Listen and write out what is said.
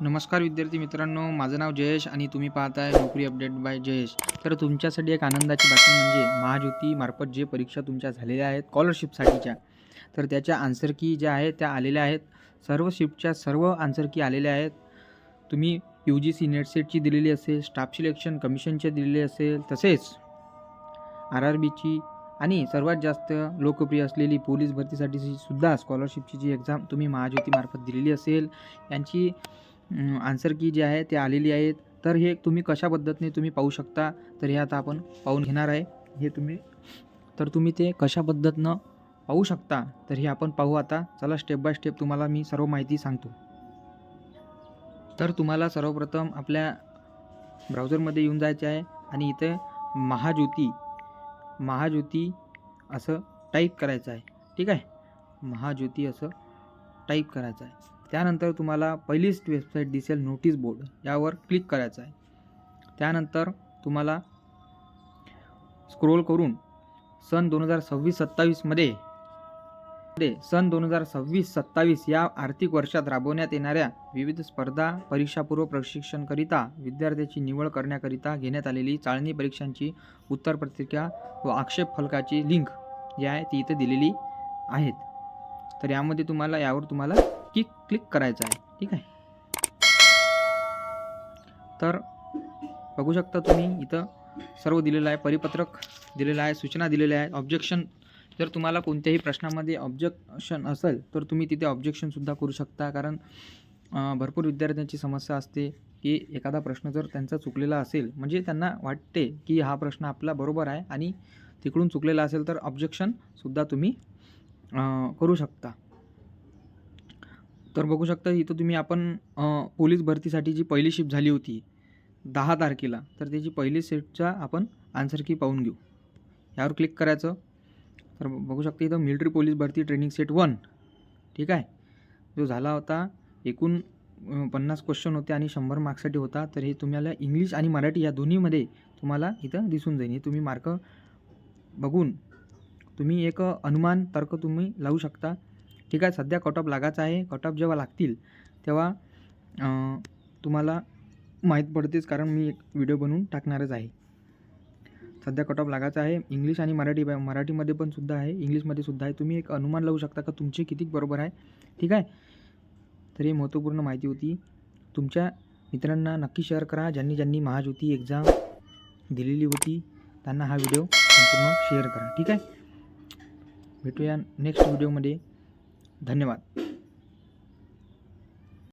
नमस्कार विद्यार्थी मित्रांनो, माझं नाव जयेश आणि तुम्ही पाहताय नोकरी अपडेट बाय जयेश. तर तुमच्यासाठी एक आनंदाची बातमी म्हणजे महाज्योती मार्फत जे परीक्षा तुमच्या झालेल्या आहेत स्कॉलरशिपसाठीच्या, तर त्याच्या आन्सर की ज्या आहेत त्या आलेल्या आहेत. सर्व शिफ्टच्या सर्व आन्सर की आलेल्या आहेत. तुम्ही UGC नेट सेटची दिलेली असेल, स्टाफ सिलेक्शन कमिशनची दिलेली असेल, तसेच RRBची आणि सर्वात जास्त लोकप्रिय असलेली पोलीस भरतीसाठी सुद्धा स्कॉलरशिपची जी एक्झाम तुम्ही महाज्योती मार्फत दिलेली असेल, यांची आन्सर की जी आहे ते आलेली आहेत. तर हे तुम्ही कशा पद्धतीने तुम्ही पाहू शकता, तर हे आता आपण पाहून घेणार आहे. हे तुम्ही ते कशा पद्धतीनं पाहू शकता, तर हे आपण पाहू आता. चला स्टेप बाय स्टेप तुम्हाला मी सर्व माहिती सांगतो. तर तुम्हाला सर्वप्रथम आपल्या ब्राउझरमध्ये येऊन जायचे आहे आणि इथे महाज्योती असं टाईप करायचं आहे. ठीक आहे, महाज्योती असं टाईप करायचं आहे. त्यानंतर तुम्हाला पहिलीच वेबसाईट दिसेल नोटीस बोर्ड, यावर क्लिक करायचं आहे. त्यानंतर तुम्हाला स्क्रोल करून सन 2026-27 या आर्थिक वर्षात राबवण्यात येणाऱ्या विविध स्पर्धा परीक्षापूर्व प्रशिक्षणकरिता विद्यार्थ्याची निवड करण्याकरिता घेण्यात आलेली चाळणी परीक्षांची उत्तरपत्रिका व आक्षेप फलकाची लिंक जी आहे ती इथे दिलेली आहेत. तर यावर तुम्हाला क्लिक करायचं आहे. ठीक आहे, तर बघू शकता तुम्ही इथं सर्व दिलेलं आहे, परिपत्रक दिलेलं आहे, सूचना दिलेल्या आहेत, ऑब्जेक्शन. जर तुम्हाला कोणत्याही प्रश्नामध्ये ऑब्जेक्शन असेल तर तुम्ही तिथे ऑब्जेक्शनसुद्धा करू शकता. कारण भरपूर विद्यार्थ्यांची समस्या असते की एखादा प्रश्न जर त्यांचा चुकलेला असेल, म्हणजे त्यांना वाटते की हा प्रश्न आपला बरोबर आहे आणि तिकडून चुकलेला असेल, तर ऑब्जेक्शनसुद्धा तुम्ही करू शकता. तर बघू शकता इथं तुम्ही आपण पोलीस भरतीसाठी जी पहिली शिफ्ट झाली होती 10 तारखेला, तर त्याची पहिली शिफ्टचा आपण आन्सर की पाहून घेऊ. यावर क्लिक करायचं. तर बघू शकता इथं मिलिटरी पोलीस भरती ट्रेनिंग सेट 1, ठीक आहे, जो झाला होता. एकूण 50 क्वेश्चन होते आणि 100 मार्क्ससाठी होता. तर हे तुम्हाला इंग्लिश आणि मराठी या दोन्हीमध्ये तुम्हाला इथं दिसून जाईल. हे तुम्ही मार्क बघून तुम्ही एक अनुमान तर्क तुम्ही लावू शकता. ठीक आहे, सध्या कट ऑफ लागायचा आहे. कट ऑफ जेव्हा लागतील तेव्हा तुम्हाला माहीत पडतेच, कारण मी एक व्हिडिओ बनवून टाकणारच आहे. सध्या कट ऑफ लागायचा आहे. इंग्लिश आणि मराठीमध्ये पण सुद्धा आहे, इंग्लिशमध्ये सुद्धा आहे. तुम्ही एक अनुमान लावू शकता का तुमचे किती बरोबर आहे. ठीक आहे, तर ही महत्त्वपूर्ण माहिती होती. तुमच्या मित्रांना नक्की शेअर करा. ज्यांनी महाज्योती एक्झाम दिलेली होती त्यांना हा व्हिडिओ संपूर्ण शेअर करा. ठीक आहे, भेटूया नेक्स्ट व्हिडिओमध्ये. धन्यवाद.